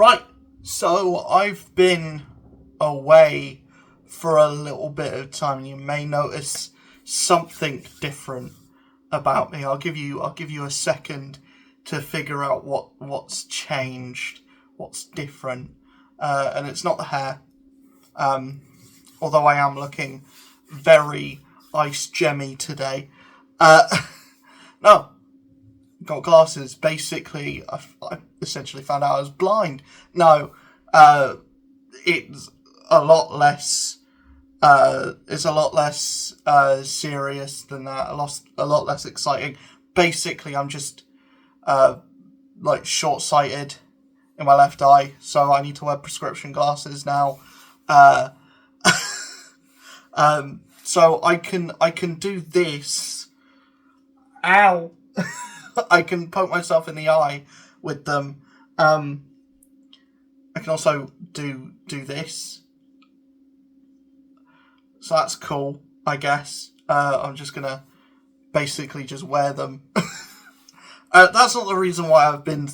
Right, so I've been away for a little bit of time. You may notice something different about me. I'll give you a second to figure out what's changed, what's different, and it's not the hair. Although I am looking very ice gemmy today. No, got glasses. Basically, I essentially found out I was blind. No, it's a lot less. It's a lot less serious than that. A lot less exciting. Basically, I'm just short-sighted in my left eye, so I need to wear prescription glasses now. So I can do this. Ow. I can poke myself in the eye with them. I can also do this. So that's cool, I guess. I'm just gonna basically just wear them. That's not the reason why I've been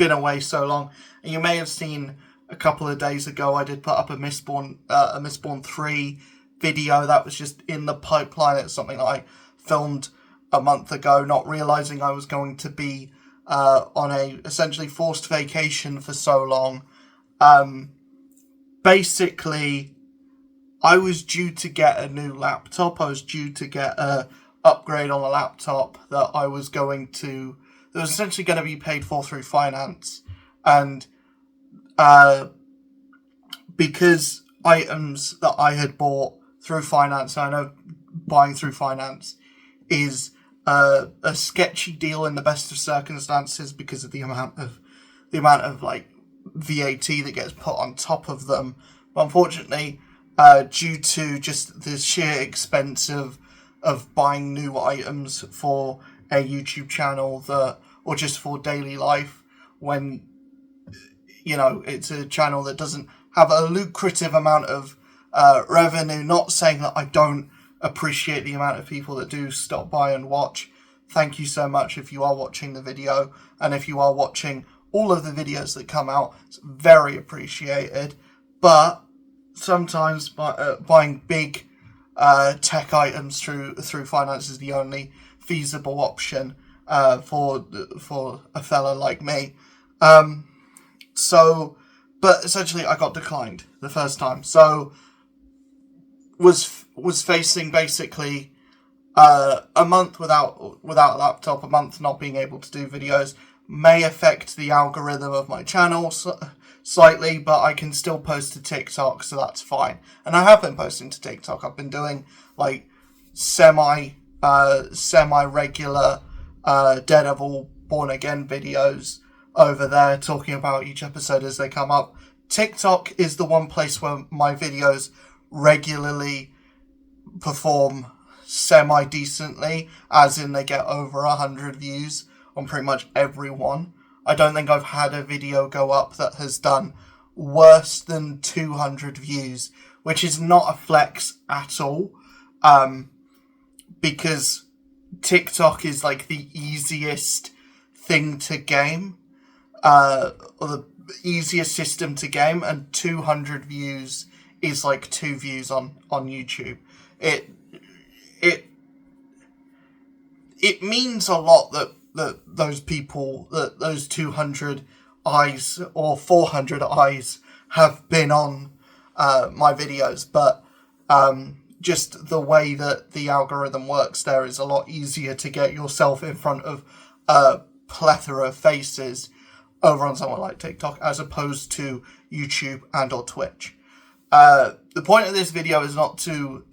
away so long. And you may have seen a couple of days ago I did put up a Mistborn 3 video that was just in the pipeline. It's something that I filmed a month ago, not realising I was going to be on a essentially forced vacation for so long. Basically, I was due to get a new laptop. I was due to get a upgrade on a laptop that was essentially going to be paid for through finance. And because items that I had bought through finance, I know buying through finance is a sketchy deal in the best of circumstances because of the amount of like VAT that gets put on top of them. But unfortunately, due to just the sheer expense of buying new items for a YouTube channel or just for daily life, when it's a channel that doesn't have a lucrative amount of revenue. Not saying that I don't appreciate the amount of people that do stop by and watch. Thank you so much if you are watching the video, and if you are watching all of the videos that come out, it's very appreciated. But sometimes buying big tech items through finance is the only feasible option for a fella like me. But essentially I got declined the first time. So was facing basically a month without a laptop, a month not being able to do videos. May affect the algorithm of my channel slightly, but I can still post to TikTok, so that's fine. And I have been posting to TikTok. I've been doing like semi-regular Daredevil Born Again videos over there, talking about each episode as they come up. TikTok is the one place where my videos regularly perform semi-decently, as in they get over 100 views on pretty much every one. I don't think I've had a video go up that has done worse than 200 views, which is not a flex at all, because TikTok is like the easiest thing to game, or the easiest system to game, and 200 views is like 2 views on YouTube. It means a lot that those people, that those 200 eyes or 400 eyes have been on my videos, but just the way that the algorithm works there is a lot easier to get yourself in front of a plethora of faces over on somewhere like TikTok as opposed to YouTube and or Twitch. The point of this video is not to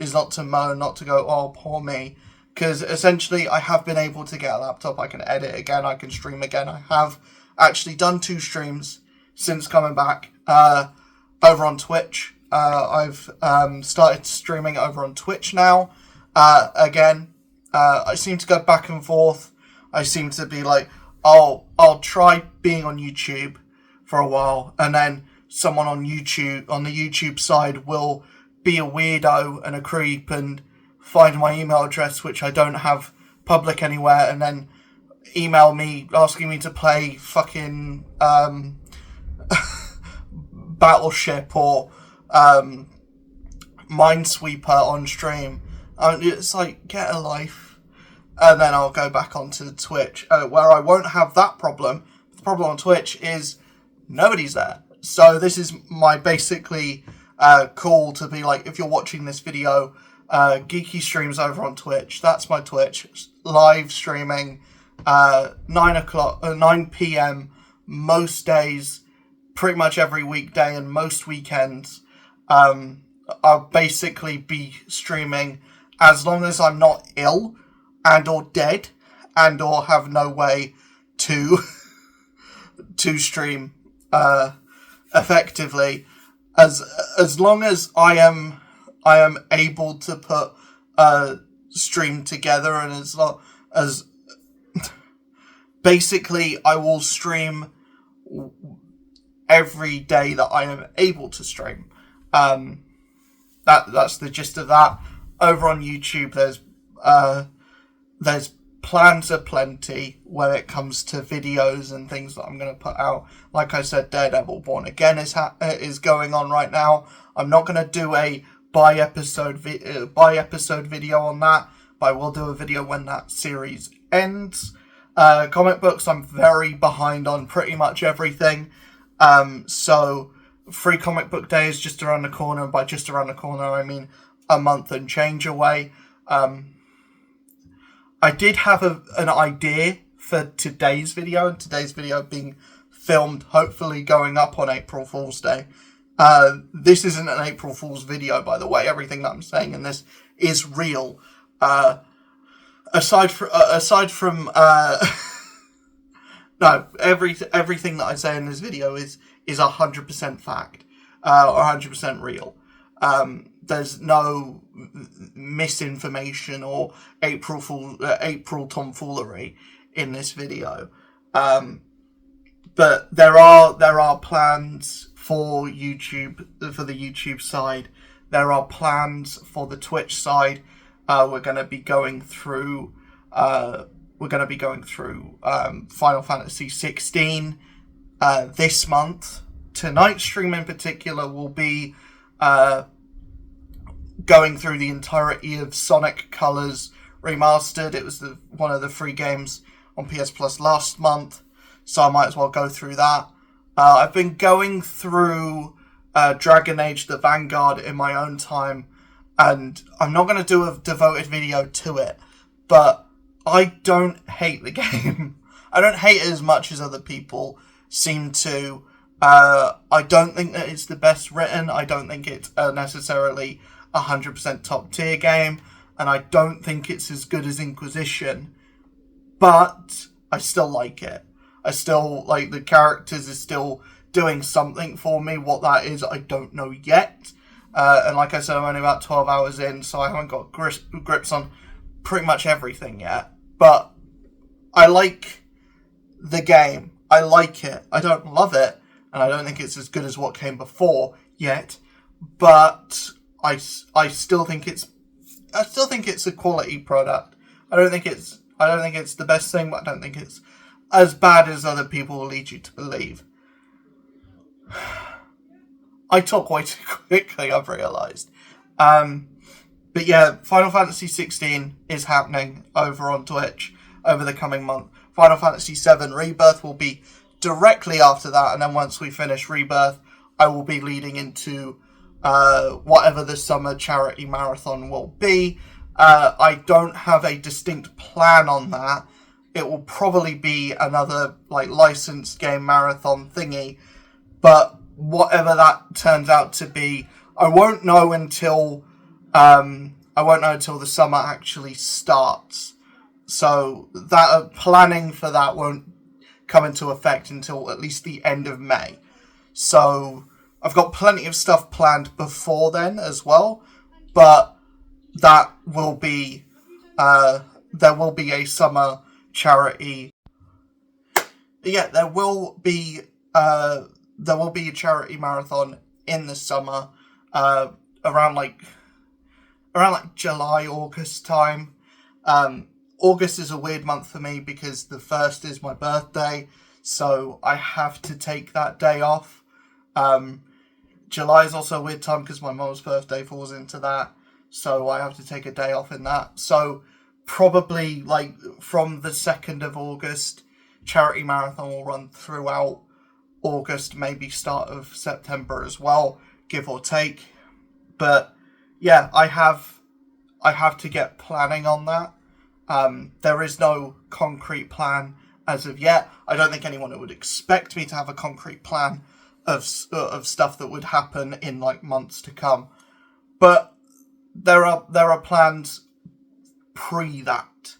moan, not to go, oh, poor me, because essentially I have been able to get a laptop. I can edit again, I can stream again. I have actually done 2 streams since coming back over on Twitch. I've started streaming over on Twitch now. Again, I seem to go back and forth. I seem to be like, oh, I'll try being on YouTube for a while, and then someone on the YouTube side will be a weirdo and a creep and find my email address, which I don't have public anywhere, and then email me asking me to play fucking Battleship or Minesweeper on stream. It's like, get a life. And then I'll go back onto Twitch, where I won't have that problem. The problem on Twitch is nobody's there. So this is my basically call to be like, if you're watching this video, Geeky streams over on Twitch. That's my Twitch. Live streaming, 9 p.m. most days, pretty much every weekday and most weekends. I'll basically be streaming as long as I'm not ill and or dead and or have no way to to stream effectively. As long as I am able to put a stream together, and as long as basically I will stream every day that I am able to stream. That's the gist of that. Over on YouTube, there's plans aplenty when it comes to videos and things that I'm going to put out. Like I said, Daredevil Born Again is going on right now. I'm not going to do a by episode video on that, but I will do a video when that series ends. Comic books, I'm very behind on pretty much everything. So Free Comic Book Day is just around the corner, and by just around the corner I mean a month and change away. I did have an idea for today's video, and today's video being filmed, hopefully going up on April Fool's Day. This isn't an April Fool's video, by the way. Everything that I'm saying in this is real. Aside from no, everything that I say in this video is 100% fact, or 100% real. There's no misinformation or April tomfoolery in this video. But there are plans for YouTube, for the YouTube side. There are plans for the Twitch side. We're going to be going through Final Fantasy 16 this month. Tonight's stream in particular will be going through the entirety of Sonic Colors Remastered. It was one of the free games on PS Plus last month, so I might as well go through that. I've been going through Dragon Age the Vanguard in my own time, and I'm not going to do a devoted video to it, but I don't hate the game. I don't hate it as much as other people seem to. I don't think that it's the best written. I don't think it's necessarily 100% top tier game, and I don't think it's as good as Inquisition, but I still like it. I still like the characters is still doing something for me. What that is, I don't know yet. And like I said, I'm only about 12 hours in, so I haven't got grips on pretty much everything yet. But I like the game. I like it. I don't love it, and I don't think it's as good as what came before yet. But I still think it's a quality product. I don't think it's the best thing, but I don't think it's as bad as other people will lead you to believe. I talk way too quickly, I've realised. But yeah, Final Fantasy 16 is happening over on Twitch over the coming month. Final Fantasy 7 Rebirth will be directly after that, and then once we finish Rebirth, I will be leading into whatever the summer charity marathon will be. I don't have a distinct plan on that. It will probably be another licensed game marathon thingy, but whatever that turns out to be, I won't know until the summer actually starts. So that planning for that won't come into effect until at least the end of May. So I've got plenty of stuff planned before then as well, but that will be there will be a summer charity. Yeah, there will be a charity marathon in the summer, around July, August time. August is a weird month for me because the 1st is my birthday, so I have to take that day off. July is also a weird time because my mum's birthday falls into that, so I have to take a day off in that. So probably like from the 2nd of August, charity marathon will run throughout August, maybe start of September as well, give or take. But yeah, I have to get planning on that. There is no concrete plan as of yet. I don't think anyone would expect me to have a concrete plan of stuff that would happen in like months to come. But there are plans pre that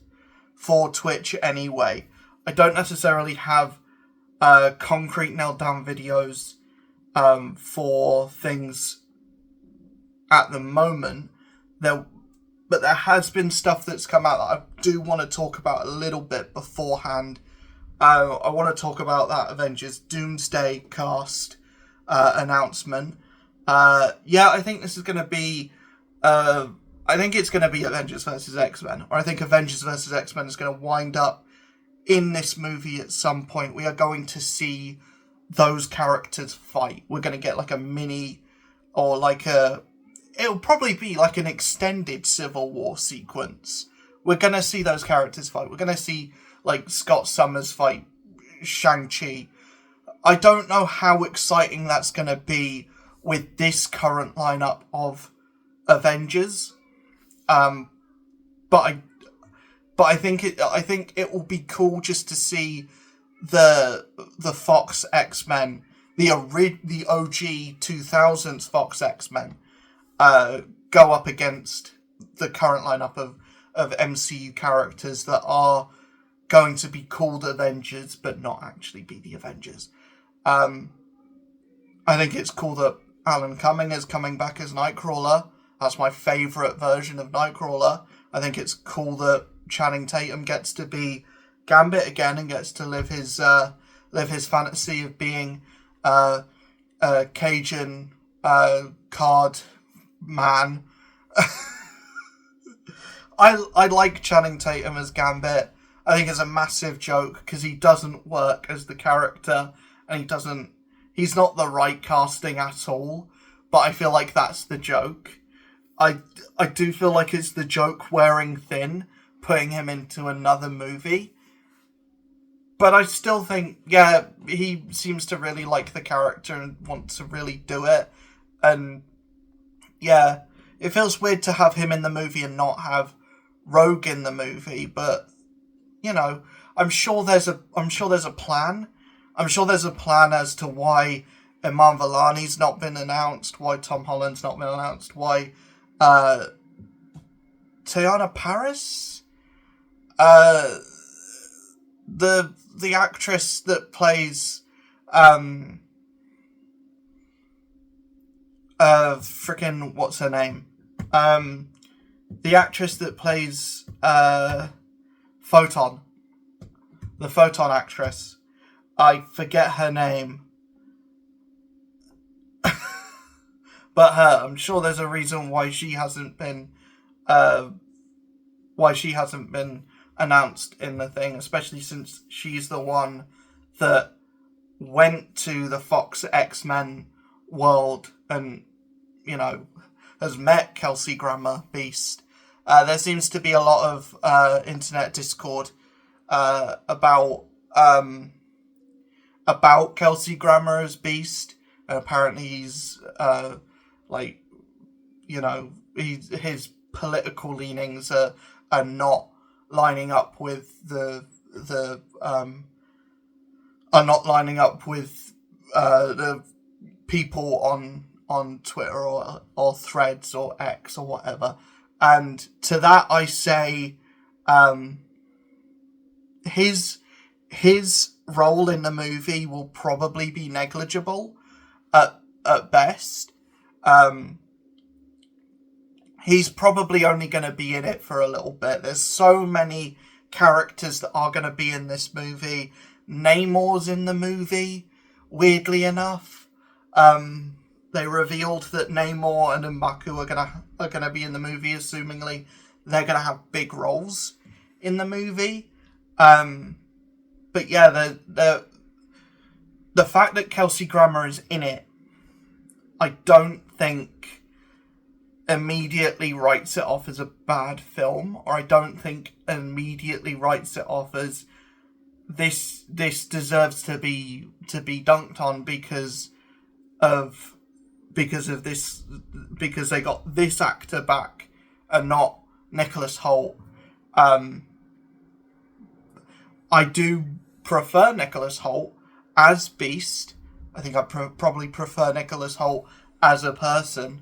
for Twitch anyway. I don't necessarily have concrete nailed down videos for things at the moment. But there has been stuff that's come out that I do want to talk about a little bit beforehand. I want to talk about that Avengers Doomsday cast announcement. I think this is going to be... I think it's going to be Avengers versus X-Men. Or I think Avengers versus X-Men is going to wind up in this movie at some point. We are going to see those characters fight. We're going to get like a mini... or like a... It'll probably be like an extended Civil War sequence. We're going to see those characters fight. We're going to see, like, Scott Summers fight Shang-Chi. I don't know how exciting that's going to be with this current lineup of Avengers. But I think it will be cool just to see the Fox X-Men, the OG 2000s Fox X-Men, go up against the current lineup of MCU characters that are going to be called Avengers, but not actually be the Avengers. I think it's cool that Alan Cumming is coming back as Nightcrawler. That's my favourite version of Nightcrawler. I think it's cool that Channing Tatum gets to be Gambit again and gets to live his fantasy of being a Cajun card man. I like Channing Tatum as Gambit. I think it's a massive joke because he doesn't work as the character, and he's not the right casting at all, but I feel like that's the joke. I do feel like it's the joke wearing thin, putting him into another movie. But I still think, yeah, he seems to really like the character and want to really do it. And yeah, it feels weird to have him in the movie and not have Rogue in the movie, but you know, I'm sure there's a plan. I'm sure there's a plan as to why Iman Vellani's not been announced, why Tom Holland's not been announced, why Teyana Paris, the actress that plays freaking what's her name? The actress that plays Photon. The Photon actress. I forget her name. But her, I'm sure there's a reason why she hasn't been announced in the thing, especially since she's the one that went to the Fox X-Men world and, you know, has met Kelsey Grammer Beast. There seems to be a lot of internet discord about Kelsey Grammer as Beast. Apparently he's his political leanings are not lining up with the people on Twitter or Threads or X or whatever. And to that I say, his role in the movie will probably be negligible at best. He's probably only going to be in it for a little bit. There's so many characters that are going to be in this movie. Namor's in the movie, weirdly enough. They revealed that Namor and M'Baku are gonna be in the movie. Assumingly, they're gonna have big roles in the movie. But yeah, the fact that Kelsey Grammer is in it I don't think immediately writes it off as a bad film, or I don't think immediately writes it off as this deserves to be dunked on because of this, because they got this actor back and not Nicholas Hoult. I do prefer Nicholas Hoult as Beast. I think I probably prefer Nicholas Hoult as a person,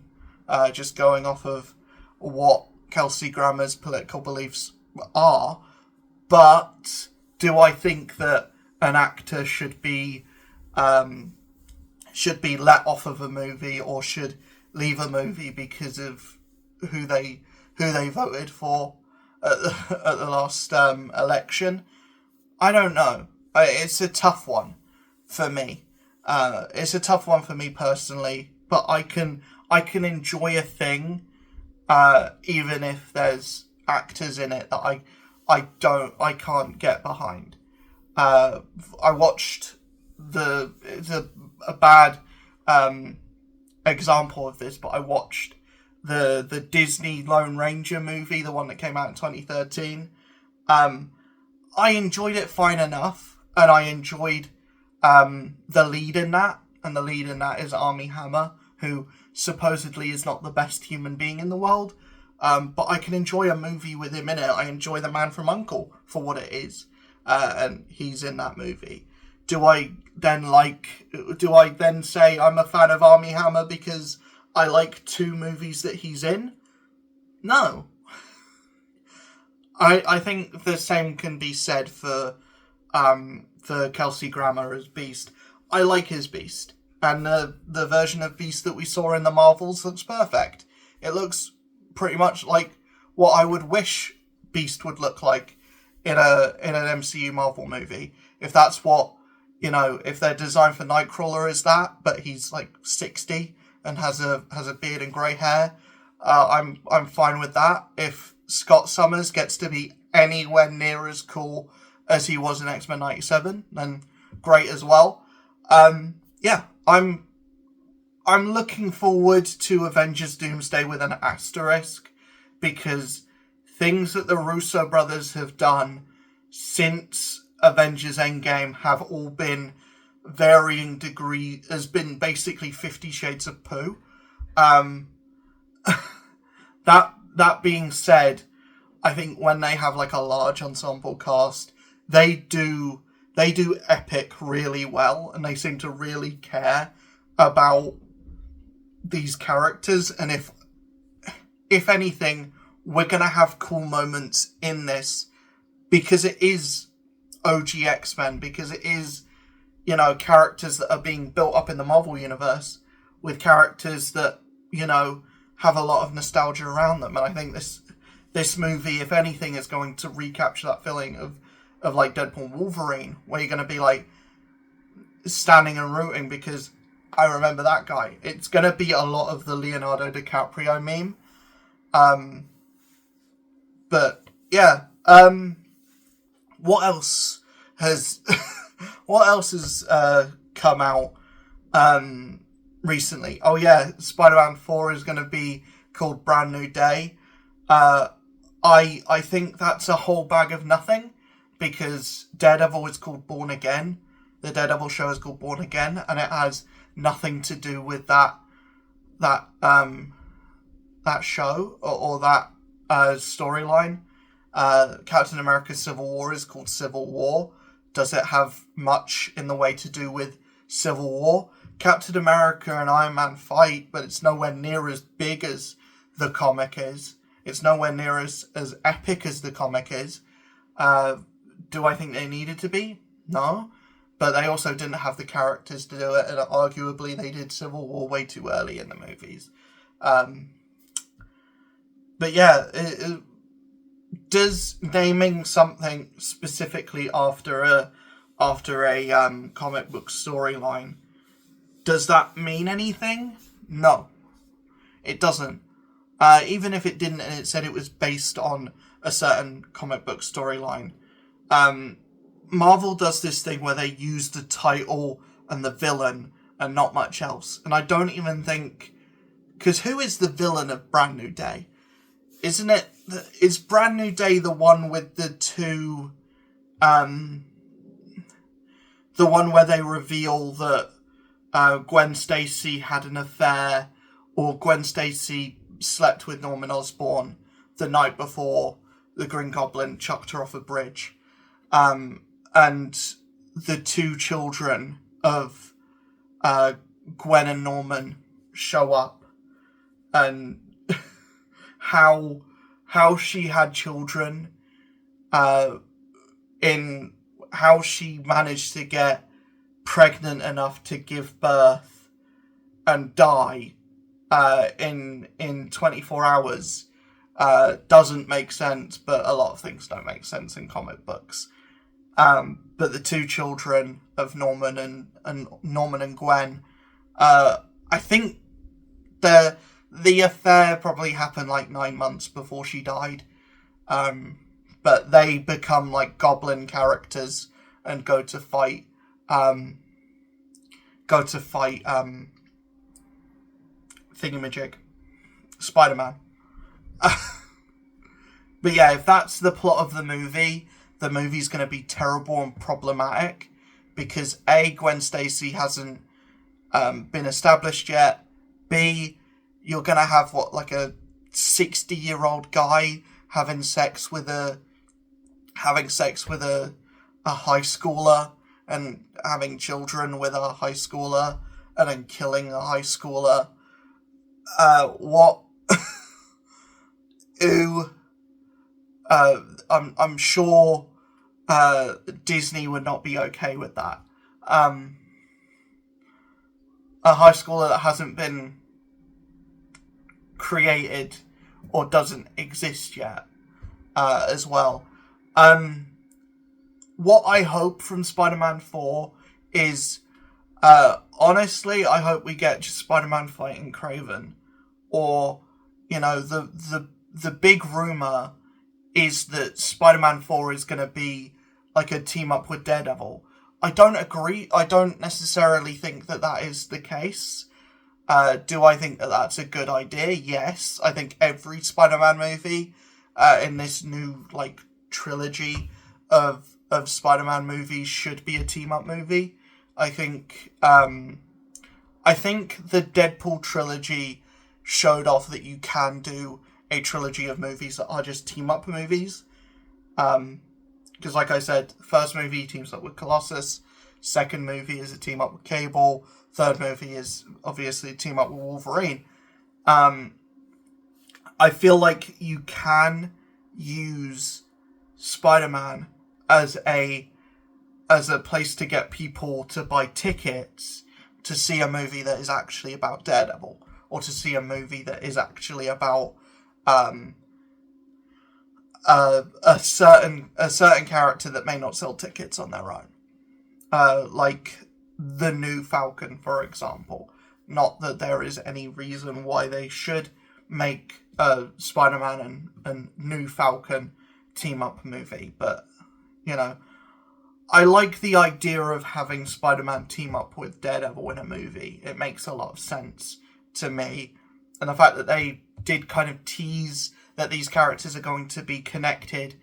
just going off of what Kelsey Grammer's political beliefs are. But do I think that an actor should be let off of a movie or should leave a movie because of who they voted for at the last election? I don't know. It's a tough one for me. It's a tough one for me personally, but I can enjoy a thing even if there's actors in it that I can't get behind. I watched a bad example of this, but I watched the Disney Lone Ranger movie, the one that came out in 2013. I enjoyed it fine enough, and I enjoyed the lead in that, and the lead in that is Armie Hammer, who supposedly is not the best human being in the world, but I can enjoy a movie with him in it. I enjoy The Man from U.N.C.L.E. for what it is, and he's in that movie. Do I then say I'm a fan of Armie Hammer because I like 2 movies that he's in? No. I think the same can be said for Kelsey Grammer as Beast. I like his Beast, and the version of Beast that we saw in the Marvels looks perfect. It looks pretty much like what I would wish Beast would look like in an MCU Marvel movie. If that's what, if their design for Nightcrawler is that, but he's like 60 and has a beard and grey hair, I'm fine with that. If Scott Summers gets to be anywhere near as cool as he was in X-Men 97, then great as well. Yeah, I'm looking forward to Avengers Doomsday with an asterisk, because things that the Russo brothers have done since Avengers Endgame have all been varying degree, has been basically 50 Shades of Pooh. That being said, I think when they have like a large ensemble cast, they do epic really well, and they seem to really care about these characters. And if anything, we're gonna have cool moments in this because it is OG X-Men, because it is, characters that are being built up in the Marvel universe with characters that, have a lot of nostalgia around them. And I think this movie, if anything, is going to recapture that feeling of like Deadpool and Wolverine, where you're going to be like standing and rooting because I remember that guy. It's going to be a lot of the Leonardo DiCaprio meme. But yeah, what else has come out recently? Oh yeah, Spider-Man 4 is going to be called Brand New Day. I think that's a whole bag of nothing, because Daredevil is called Born Again. The Daredevil show is called Born Again, and it has nothing to do with that show or that storyline. Captain America Civil War is called Civil War. Does it have much in the way to do with Civil War? Captain America and Iron Man fight, but it's nowhere near as big as the comic is. It's nowhere near as epic as the comic is. Do I think they needed to be? No. But they also didn't have the characters to do it, and arguably they did Civil War way too early in the movies. But yeah, does naming something specifically after a comic book storyline, does that mean anything? No, it doesn't. Even if it didn't, and it said it was based on a certain comic book storyline. Marvel does this thing where they use the title and the villain and not much else. And I don't even think, because who is the villain of Brand New Day? Isn't it? Is Brand New Day the one with the two? The one where they reveal that Gwen Stacy had an affair, or Gwen Stacy slept with Norman Osborn the night before the Green Goblin chucked her off a bridge. And the two children of Gwen and Norman show up, and how she had children, in how she managed to get pregnant enough to give birth and die in 24 hours doesn't make sense, but a lot of things don't make sense in comic books. But the two children of Norman and Gwen, I think the affair probably happened like 9 months before she died. But they become like goblin characters and go to fight Thingamajig, Spider-Man. But yeah, if that's the plot of the movie's going to be terrible and problematic, because A, Gwen Stacy hasn't been established yet. B, you're going to have like a 60-year-old guy having sex with a high schooler and having children with a high schooler and then killing a high schooler. What? Ooh. I'm sure Disney would not be okay with that. A high schooler that hasn't been created or doesn't exist yet, as well. What I hope from Spider-Man 4 is, honestly, I hope we get just Spider-Man fighting Kraven. Or, the big rumor is that Spider-Man 4 is going to be like a team up with Daredevil. I don't agree. I don't necessarily think that is the case. Do I think that that's a good idea? Yes. I think every Spider-Man movie in this new trilogy of Spider-Man movies should be a team-up movie. I think the Deadpool trilogy showed off that you can do a trilogy of movies that are just team-up movies. Because like I said, first movie teams up with Colossus, second movie is a team-up with Cable, third movie is obviously a team-up with Wolverine. I feel like you can use Spider-Man as a place to get people to buy tickets to see a movie that is actually about Daredevil, or to see a movie that is actually about a certain character that may not sell tickets on their own, like the new Falcon, for example. Not that there is any reason why they should make Spider-Man and new Falcon team-up movie, but I like the idea of having Spider-Man team up with Daredevil in a movie. It makes a lot of sense to me. And the fact that they did kind of tease that these characters are going to be connected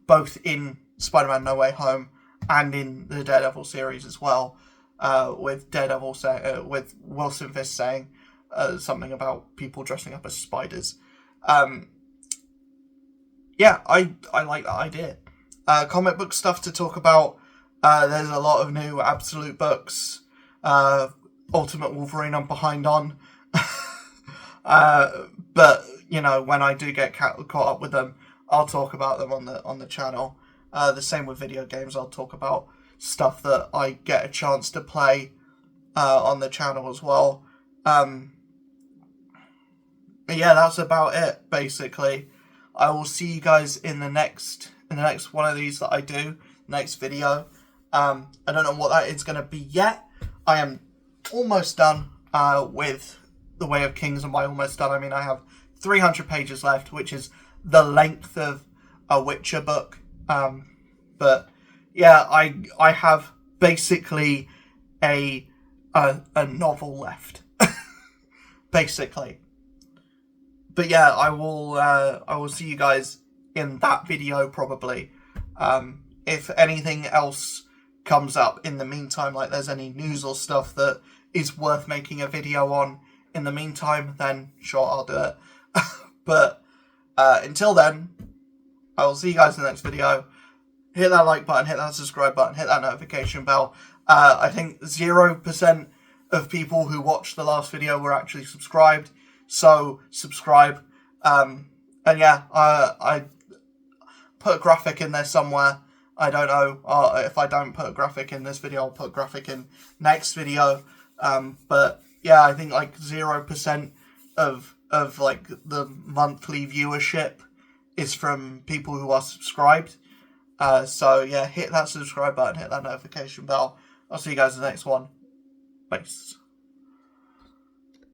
both in Spider-Man No Way Home and in the Daredevil series as well, with Daredevil with Wilson Fisk saying something about people dressing up as spiders. Yeah, I like that idea. Comic book stuff to talk about. There's a lot of new Absolute books. Ultimate Wolverine I'm behind on. But, when I do get caught up with them, I'll talk about them on the channel. The same with video games. I'll talk about stuff that I get a chance to play on the channel as well. But yeah, that's about it, basically. I will see you guys in the next one of these that I do, next video. I don't know what that is going to be yet. I am almost done with The Way of Kings, and by almost done, I mean I have 300 pages left, which is the length of a Witcher book. But yeah, I have basically a a novel left, basically. But yeah, I will see you guys in that video probably. If anything else comes up in the meantime, like there's any news or stuff that is worth making a video on in the meantime, then sure, I'll do it. But until then, I will see you guys in the next video. Hit that like button, hit that subscribe button, hit that notification bell. I think 0% of people who watched the last video were actually subscribed, so subscribe. And yeah, I put a graphic in there somewhere. I don't know. If I don't put a graphic in this video, I'll put a graphic in next video. But yeah, I think like 0% of like the monthly viewership is from people who are subscribed. So yeah, hit that subscribe button, hit that notification bell. I'll see you guys in the next one. Peace.